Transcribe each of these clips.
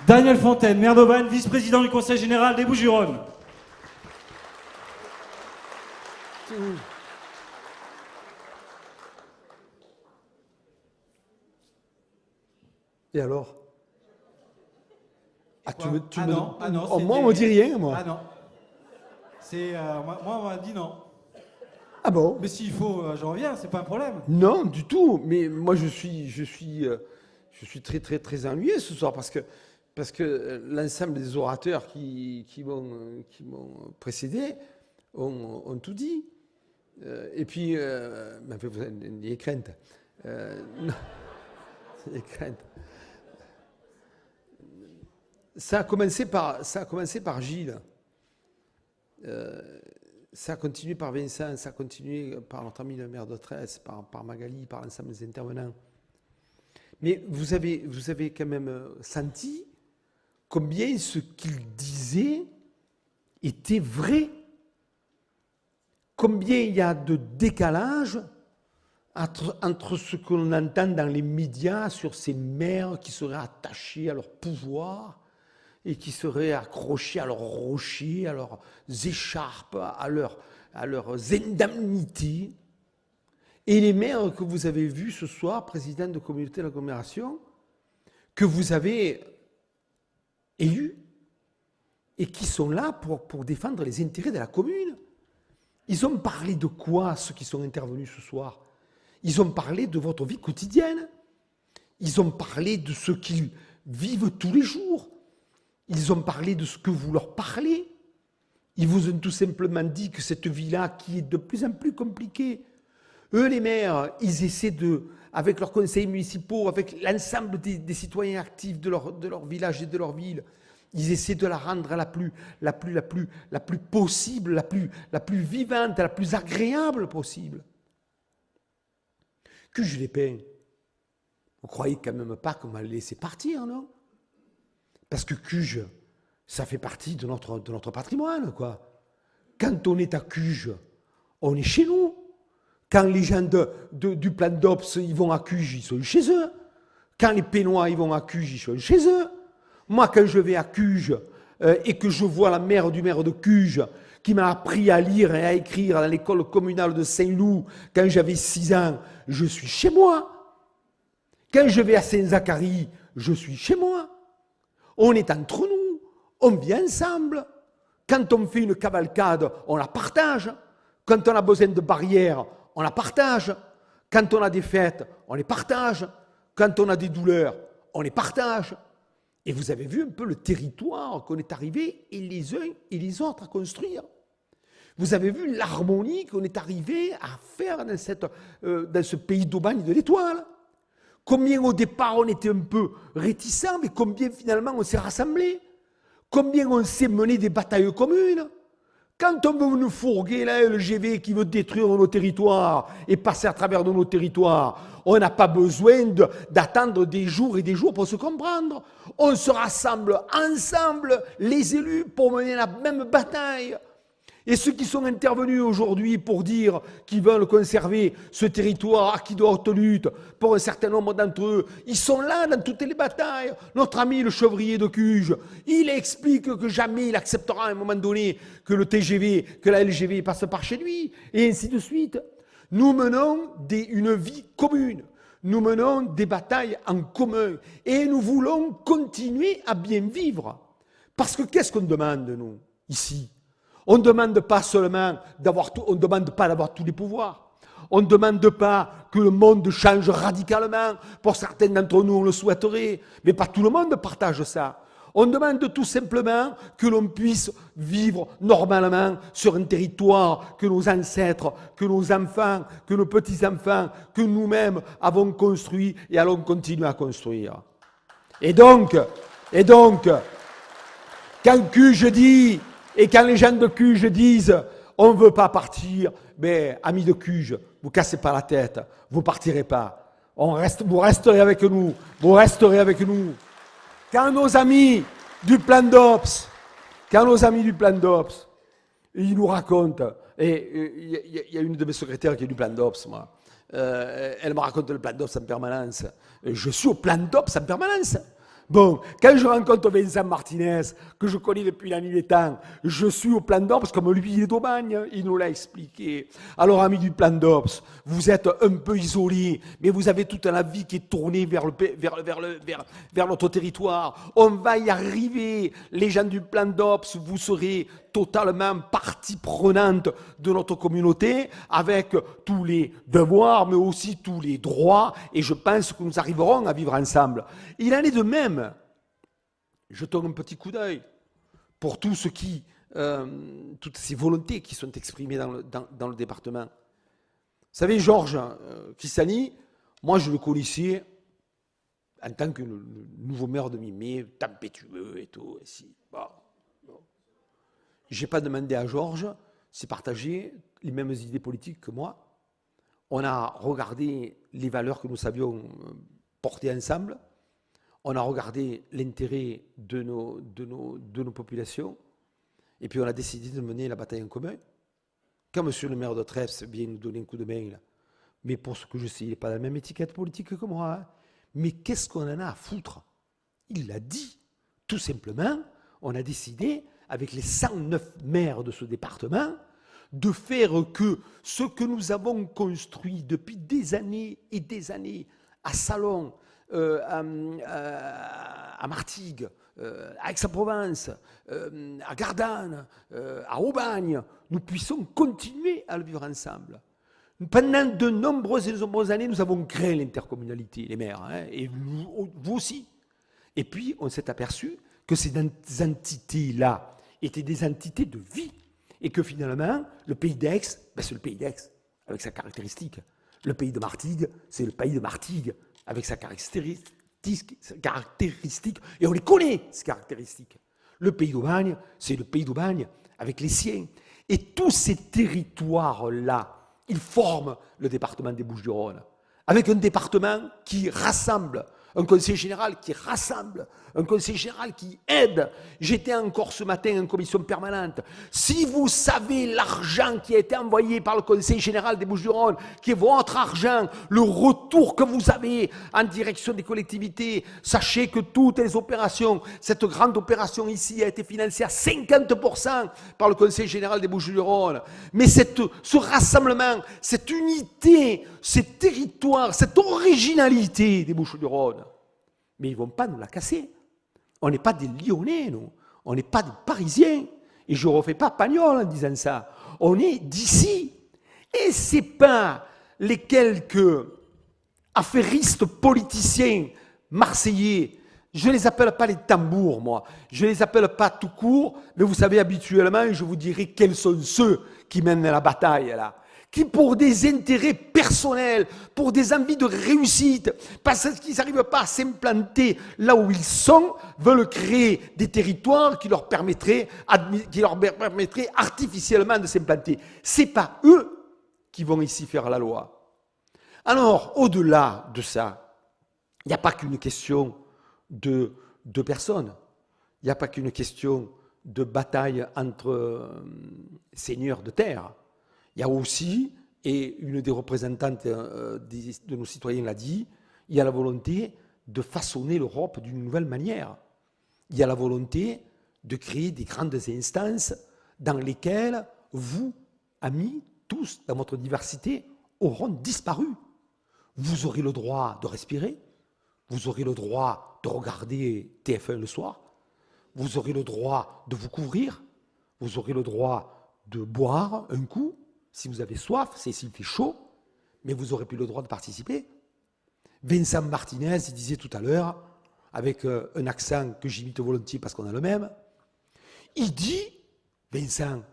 Daniel Fontaine, maire d'Aubagne, vice-président du Conseil général des Bouches-du-Rhône. Et alors? Non, oh, moi, on me dit rien, moi. Ah non. Moi, on m'a dit non. Ah bon? Mais s'il faut, je reviens, c'est pas un problème. Non, du tout. Mais moi, je suis très, très, très ennuyé ce soir parce que l'ensemble des orateurs qui m'ont précédé ont tout dit. Et puis, vous avez des craintes. Non, des craintes. Ça a commencé par Gilles. Ça a continué par Vincent, ça a continué par notre ami le maire de Tresse, par Magali, par l'ensemble des intervenants. Mais vous avez quand même senti combien ce qu'il disait était vrai. Combien il y a de décalage entre ce que l'on entend dans les médias sur ces maires qui seraient attachés à leur pouvoir et qui seraient accrochés à leurs rochers, à leurs écharpes, à leurs indemnités. Et les maires que vous avez vus ce soir, présidents de communautés d'agglomération, que vous avez élus et qui sont là pour défendre les intérêts de la commune. Ils ont parlé de quoi, ceux qui sont intervenus ce soir? Ils ont parlé de votre vie quotidienne. Ils ont parlé de ce qu'ils vivent tous les jours. Ils ont parlé de ce que vous leur parlez. Ils vous ont tout simplement dit que cette vie-là, qui est de plus en plus compliquée, eux, les maires, ils essaient avec leurs conseils municipaux, avec l'ensemble des citoyens actifs de leur village et de leur ville, ils essaient de la rendre la plus possible, la plus vivante, la plus agréable possible. Que je les peins. Vous croyez quand même pas qu'on va les laisser partir, non? Parce que Cuges, ça fait partie de notre patrimoine, quoi. Quand on est à Cuges, on est chez nous. Quand les gens du plan d'Ops, ils vont à Cuges, ils sont chez eux. Quand les Pénois, ils vont à Cuges, ils sont chez eux. Moi, quand je vais à Cuges et que je vois la mère du maire de Cuges qui m'a appris à lire et à écrire dans l'école communale de Saint-Loup quand j'avais 6 ans, je suis chez moi. Quand je vais à Saint-Zacharie, je suis chez moi. On est entre nous, on vit ensemble. Quand on fait une cavalcade, on la partage. Quand on a besoin de barrières, on la partage. Quand on a des fêtes, on les partage. Quand on a des douleurs, on les partage. Et vous avez vu un peu le territoire qu'on est arrivé, et les uns et les autres, à construire. Vous avez vu l'harmonie qu'on est arrivé à faire dans ce pays d'Aubagne de l'Étoile. Combien au départ on était un peu réticents, mais combien finalement on s'est rassemblés. Combien on s'est mené des batailles communes. Quand on veut nous fourguer la LGV qui veut détruire nos territoires et passer à travers de nos territoires, on n'a pas besoin d'attendre des jours et des jours pour se comprendre. On se rassemble ensemble, les élus, pour mener la même bataille. Et ceux qui sont intervenus aujourd'hui pour dire qu'ils veulent conserver ce territoire acquis de haute lutte, pour un certain nombre d'entre eux, ils sont là dans toutes les batailles. Notre ami le chevrier de Cuges, il explique que jamais il acceptera à un moment donné que le TGV, que la LGV passe par chez lui, et ainsi de suite. Nous menons une vie commune. Nous menons des batailles en commun. Et nous voulons continuer à bien vivre. Parce que qu'est-ce qu'on demande, nous, ici ? On ne demande pas seulement on demande pas d'avoir tous les pouvoirs. On ne demande pas que le monde change radicalement. Pour certains d'entre nous, on le souhaiterait. Mais pas tout le monde partage ça. On demande tout simplement que l'on puisse vivre normalement sur un territoire que nos ancêtres, que nos enfants, que nos petits-enfants, que nous-mêmes avons construit et allons continuer à construire. Et donc, quand Cuges dit... Et quand les gens de Cuges disent « on ne veut pas partir », mais amis de Cuges, vous ne cassez pas la tête, vous ne partirez pas. Vous resterez avec nous, vous resterez avec nous. Quand nos amis du plan d'Ops, ils nous racontent, et il y a une de mes secrétaires qui est du plan d'Ops, moi, elle me raconte le plan d'Ops en permanence. Je suis au plan d'Ops en permanence. Bon, quand je rencontre Vincent Martinez, que je connais depuis la nuit des temps, je suis au Plan d'Ops, comme lui, il est d'Aubagne, il nous l'a expliqué. Alors, amis du Plan d'Ops, vous êtes un peu isolés, mais vous avez toute la vie qui est tournée vers notre territoire. On va y arriver. Les gens du Plan d'Ops, vous serez totalement partie prenante de notre communauté, avec tous les devoirs, mais aussi tous les droits, et je pense que nous arriverons à vivre ensemble. Il en est de même. Jetons un petit coup d'œil pour tout ce qui, toutes ces volontés qui sont exprimées dans le département. Vous savez, Georges Cristani, moi je le connaissais en tant que le nouveau maire de Mimé, tempétueux et tout. Et si, bon. Je n'ai pas demandé à Georges s'il partageait les mêmes idées politiques que moi. On a regardé les valeurs que nous savions porter ensemble. On a regardé l'intérêt de nos populations. Et puis on a décidé de mener la bataille en commun. Quand monsieur le maire de Trèves vient nous donner un coup de main, là, mais pour ce que je sais, il n'est pas dans la même étiquette politique que moi. Hein. Mais qu'est-ce qu'on en a à foutre? Il l'a dit. Tout simplement, on a décidé, avec les 109 maires de ce département, de faire que ce que nous avons construit depuis des années et des années à Salon, à Martigues, à Aix-en-Provence, à Gardanne, à Aubagne, nous puissions continuer à le vivre ensemble. Pendant de nombreuses années, nous avons créé l'intercommunalité, les maires, hein, et vous aussi. Et puis, on s'est aperçu que ces entités-là étaient des entités de vie, et que finalement, le pays d'Aix, c'est le pays d'Aix, avec sa caractéristique. Le pays de Martigues, c'est le pays de Martigues, avec sa caractéristique, et on les connaît, ces caractéristiques. Le pays d'Aubagne, c'est le pays d'Aubagne, avec les siens. Et tous ces territoires-là, ils forment le département des Bouches-du-Rhône, avec un département qui rassemble, un conseil général qui rassemble, un conseil général qui aide. J'étais encore ce matin en commission permanente. Si vous savez l'argent qui a été envoyé par le conseil général des Bouches-du-Rhône, qui est votre argent, le retour que vous avez en direction des collectivités, sachez que toutes les opérations, cette grande opération ici a été financée à 50% par le conseil général des Bouches-du-Rhône. Mais ce rassemblement, cette unité, ces territoires, cette originalité des Bouches-du-Rhône, mais ils ne vont pas nous la casser. On n'est pas des Lyonnais, nous. On n'est pas des Parisiens. Et je ne refais pas Pagnol en disant ça. On est d'ici. Et ce n'est pas les quelques affairistes politiciens marseillais. Je ne les appelle pas les tambours, moi. Je ne les appelle pas tout court. Mais vous savez, habituellement, je vous dirai quels sont ceux qui mènent la bataille, là. Qui, pour des intérêts personnels, pour des envies de réussite, parce qu'ils n'arrivent pas à s'implanter là où ils sont, veulent créer des territoires qui leur permettraient artificiellement de s'implanter. Ce n'est pas eux qui vont ici faire la loi. Alors, au-delà de ça, il n'y a pas qu'une question de personnes. Il n'y a pas qu'une question de bataille entre seigneurs de terre. Il y a aussi, et une des représentantes de nos citoyens l'a dit, il y a la volonté de façonner l'Europe d'une nouvelle manière. Il y a la volonté de créer des grandes instances dans lesquelles vous, amis, tous, dans votre diversité, auront disparu. Vous aurez le droit de respirer, vous aurez le droit de regarder TF1 le soir, vous aurez le droit de vous couvrir, vous aurez le droit de boire un coup, si vous avez soif, c'est s'il fait chaud, mais vous n'aurez plus le droit de participer. Vincent Martinez, il disait tout à l'heure, avec un accent que j'imite volontiers parce qu'on a le même, il dit, Vincent,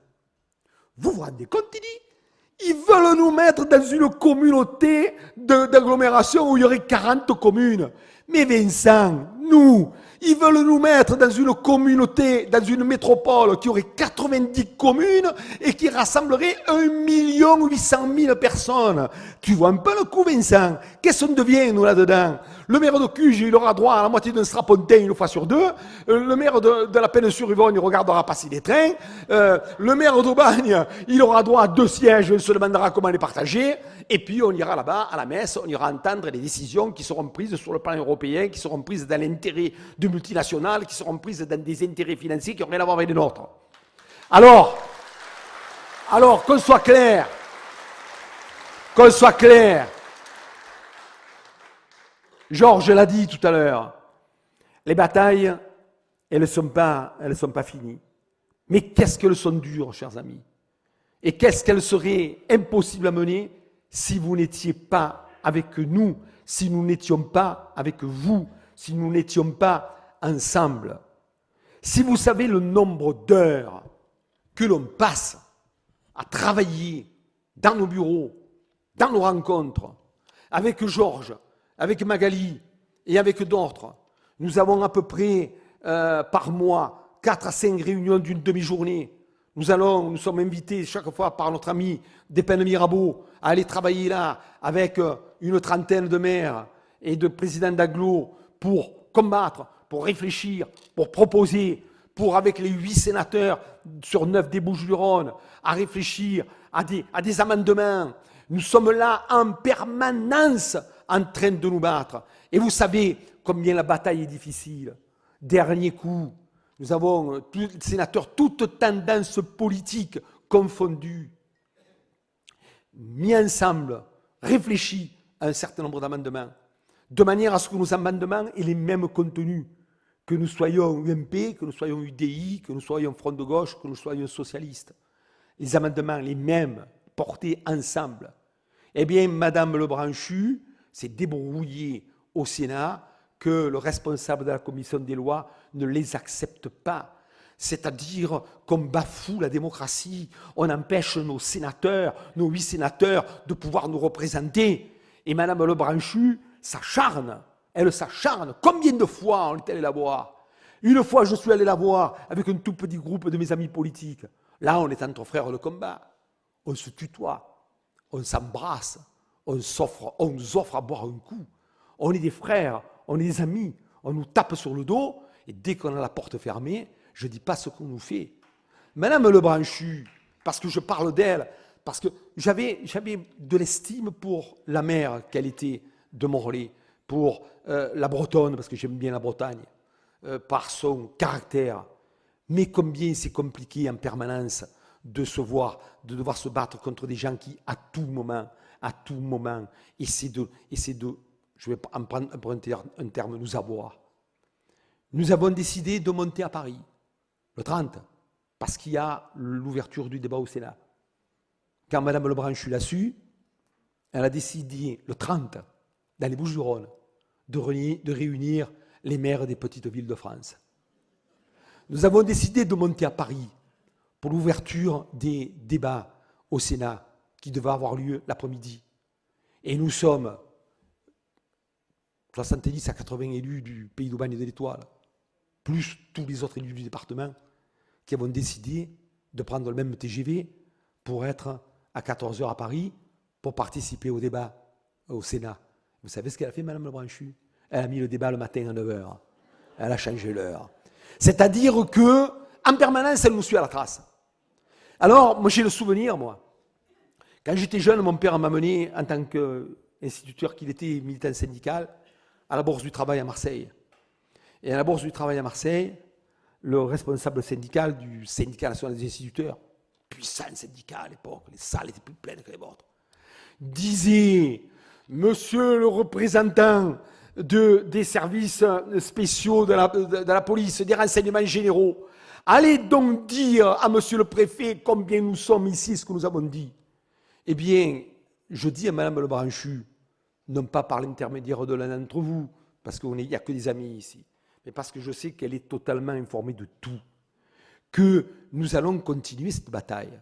vous vous rendez compte, il dit, ils veulent nous mettre dans une communauté d'agglomération où il y aurait 40 communes. Mais Vincent, nous, ils veulent nous mettre dans une communauté, dans une métropole qui aurait 90 communes et qui rassemblerait 1 800 000 personnes. Tu vois un peu le coup, Vincent? Qu'est-ce qu'on devient, nous, là-dedans? Le maire de Cuges, il aura droit à la moitié d'un strapontin une fois sur deux. Le maire de la Peine-sur-Yvonne, il regardera passer les trains. Le maire d'Aubagne, il aura droit à 2 sièges, il se demandera comment les partager. Et puis, on ira là-bas, à la messe, on ira entendre les décisions qui seront prises sur le plan européen européens, qui seront prises dans l'intérêt de multinationales, qui seront prises dans des intérêts financiers qui n'ont rien à voir avec les nôtres. Alors, qu'on soit clair, Georges l'a dit tout à l'heure, les batailles, elles ne sont pas finies. Mais qu'est-ce qu'elles sont dures, chers amis. Et qu'est-ce qu'elles seraient impossibles à mener si vous n'étiez pas avec nous, si nous n'étions pas avec vous, si nous n'étions pas ensemble. Si vous savez le nombre d'heures que l'on passe à travailler dans nos bureaux, dans nos rencontres, avec Georges, avec Magali et avec d'autres, nous avons à peu près par mois 4 à 5 réunions d'une demi-journée. Nous sommes invités chaque fois par notre ami Despènes Mirabeau à aller travailler là avec une trentaine de maires et de présidents d'agglo pour combattre, pour réfléchir, pour proposer, pour avec les 8 sénateurs sur 9 des Bouches-du-Rhône, à réfléchir à des amendements. Nous sommes là en permanence en train de nous battre. Et vous savez combien la bataille est difficile. Dernier coup, nous avons tous les sénateurs, toutes tendances politiques confondues, mis ensemble, réfléchis à un certain nombre d'amendements, de manière à ce que nos amendements aient les mêmes contenus, que nous soyons UMP, que nous soyons UDI, que nous soyons Front de Gauche, que nous soyons socialistes. Les amendements, les mêmes, portés ensemble. Eh bien, Madame Lebranchu s'est débrouillée au Sénat que le responsable de la commission des lois ne les accepte pas. C'est-à-dire qu'on bafoue la démocratie, on empêche nos sénateurs, nos 8 sénateurs, de pouvoir nous représenter. Et Madame Lebranchu s'acharne, elle s'acharne. Combien de fois on est allé la voir? Une fois, je suis allé la voir avec un tout petit groupe de mes amis politiques. Là, on est entre frères de combat. On se tutoie, on s'embrasse, on nous offre à boire un coup. On est des frères, on est des amis, on nous tape sur le dos, et dès qu'on a la porte fermée, je ne dis pas ce qu'on nous fait. Madame Lebranchu, parce que je parle d'elle, parce que j'avais de l'estime pour la mère qu'elle était de Morlaix, pour la Bretonne, parce que j'aime bien la Bretagne, par son caractère. Mais combien c'est compliqué en permanence de devoir se battre contre des gens qui, à tout moment, essaient de je vais emprunter un terme, nous avoir. Nous avons décidé de monter à Paris, le 30, parce qu'il y a l'ouverture du débat au Sénat. Quand Mme Lebranchu l'a su, elle a décidé, le 30, dans les Bouches-du-Rhône, de réunir les maires des petites villes de France. Nous avons décidé de monter à Paris pour l'ouverture des débats au Sénat qui devaient avoir lieu l'après-midi. Et nous sommes 70 à 80 élus du Pays d'Aubagne et de l'Étoile, plus tous les autres élus du département, qui avons décidé de prendre le même TGV pour être à 14h à Paris pour participer au débat au Sénat. Vous savez ce qu'elle a fait, Mme Lebranchu? Elle a mis le débat le matin à 9h. Elle a changé l'heure. C'est-à-dire que, en permanence, elle nous suit à la trace. Alors, moi, j'ai le souvenir, quand j'étais jeune, mon père m'a mené, en tant qu'instituteur qu'il était, militant syndical, à la Bourse du Travail à Marseille. Et à la Bourse du Travail à Marseille, le responsable syndical du syndicat national des instituteurs, puissant syndicat à l'époque, les salles étaient plus pleines que les vôtres, disait: Monsieur le représentant des services spéciaux de la police, des renseignements généraux, allez donc dire à monsieur le préfet combien nous sommes ici, ce que nous avons dit. Eh bien, je dis à Mme Lebranchu, non pas par l'intermédiaire de l'un d'entre vous, parce qu'il n'y a que des amis ici, mais parce que je sais qu'elle est totalement informée de tout, que nous allons continuer cette bataille.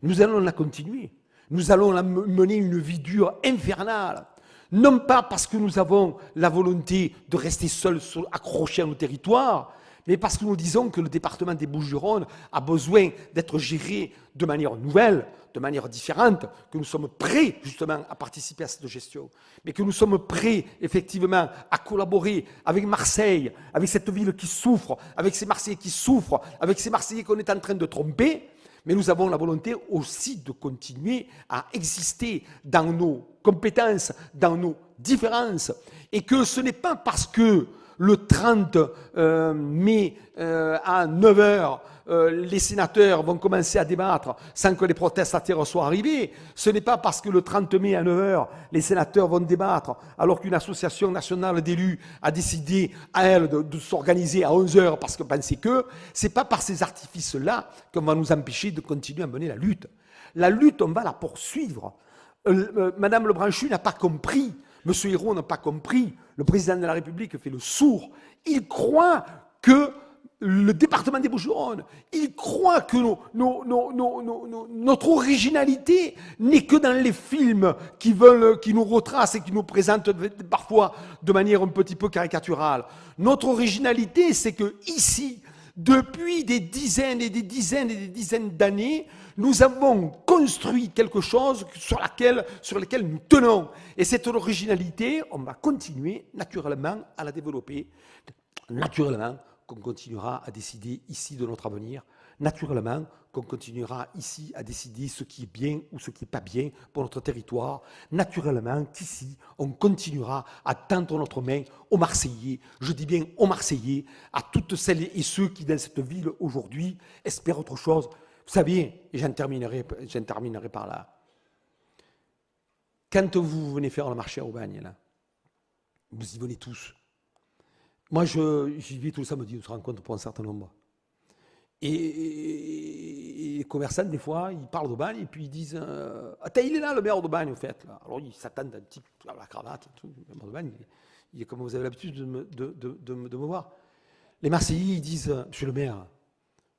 Nous allons la continuer. Nous allons mener une vie dure, infernale. Non pas parce que nous avons la volonté de rester seuls, accrochés à nos territoires, mais parce que nous disons que le département des Bouches-du-Rhône a besoin d'être géré de manière nouvelle, de manière différente, que nous sommes prêts justement à participer à cette gestion, mais que nous sommes prêts effectivement à collaborer avec Marseille, avec cette ville qui souffre, avec ces Marseillais qui souffrent, avec ces Marseillais qu'on est en train de tromper, mais nous avons la volonté aussi de continuer à exister dans nos compétences, dans nos différence. Et que ce n'est pas parce que le 30 mai à 9 heures, les sénateurs vont commencer à débattre sans que les protestataires soient arrivés. Ce n'est pas parce que le 30 mai à 9 heures, les sénateurs vont débattre alors qu'une association nationale d'élus a décidé à elle de s'organiser à 11 heures parce qu'on pensait que, c'est pas par ces artifices-là qu'on va nous empêcher de continuer à mener la lutte. La lutte, on va la poursuivre. Madame Lebranchu n'a pas compris. Monsieur Hérault n'a pas compris. Le président de la République fait le sourd. Il croit que le département des Bouches-du-Rhône, il croit que notre originalité n'est que dans les films qui nous retracent et qui nous présentent parfois de manière un petit peu caricaturale. Notre originalité, c'est que ici, depuis des dizaines et des dizaines et des dizaines d'années, nous avons construit quelque chose sur lequel nous tenons. Et cette originalité, on va continuer naturellement à la développer. Naturellement qu'on continuera à décider ici de notre avenir. Naturellement qu'on continuera ici à décider ce qui est bien ou ce qui n'est pas bien pour notre territoire. Naturellement qu'ici, on continuera à tendre notre main aux Marseillais, je dis bien aux Marseillais, à toutes celles et ceux qui, dans cette ville aujourd'hui, espèrent autre chose. Vous savez, et j'en terminerai par là, quand vous venez faire le marché à Aubagne, là, vous y venez tous. Moi, j'y vais tout le samedi, on se rencontre pour un certain nombre. Et les commerçants, des fois, ils parlent d'Aubagne et puis ils disent attends, il est là, le maire d'Aubagne, au fait. Là. Alors, ils s'attendent un type à la cravate, tout. Le maire d'Aubagne, il est comme vous avez l'habitude de me voir. Les Marseillais, ils disent monsieur le maire,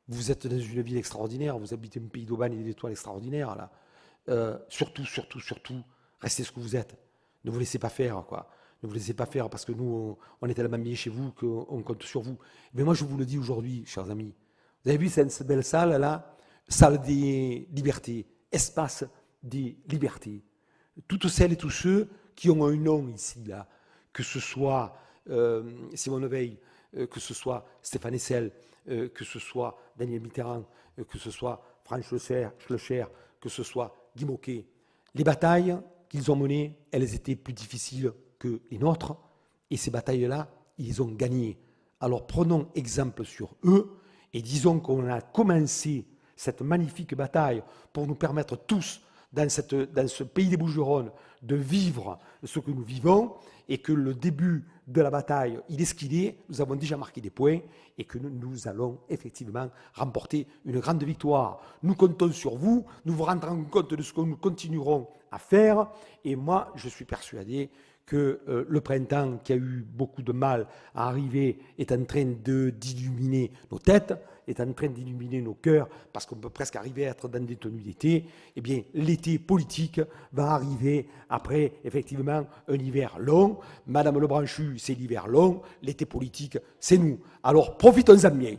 vous êtes dans une ville extraordinaire, vous habitez un pays d'Aubagne et d'étoiles extraordinaires, là. Surtout, restez ce que vous êtes. Ne vous laissez pas faire, quoi. Ne vous laissez pas faire parce que nous, on est tellement bien chez vous qu'on compte sur vous. Mais moi, je vous le dis aujourd'hui, chers amis. Vous avez vu cette belle salle, là? Salle des libertés, espace des libertés. Toutes celles et tous ceux qui ont un nom ici, là, que ce soit Simone Veil, que ce soit Stéphane Hessel, que ce soit Daniel Mitterrand, que ce soit Franz Schlecher, que ce soit Guy Môquet. Les batailles qu'ils ont menées, elles étaient plus difficiles que les nôtres, et ces batailles-là, ils ont gagné. Alors prenons exemple sur eux, et disons qu'on a commencé cette magnifique bataille pour nous permettre tous, dans ce pays des Bouches-du-Rhône, de vivre ce que nous vivons, et que le début de la bataille, il est ce qu'il est, nous avons déjà marqué des points, et que nous allons effectivement remporter une grande victoire. Nous comptons sur vous, nous vous rendrons compte de ce que nous continuerons à faire, et moi, je suis persuadé que le printemps, qui a eu beaucoup de mal à arriver, est en train d'illuminer nos têtes, est en train d'illuminer nos cœurs, parce qu'on peut presque arriver à être dans des tenues d'été. Eh bien, l'été politique va arriver après, effectivement, un hiver long. Madame Lebranchu, c'est l'hiver long. L'été politique, c'est nous. Alors, profitons-en bien.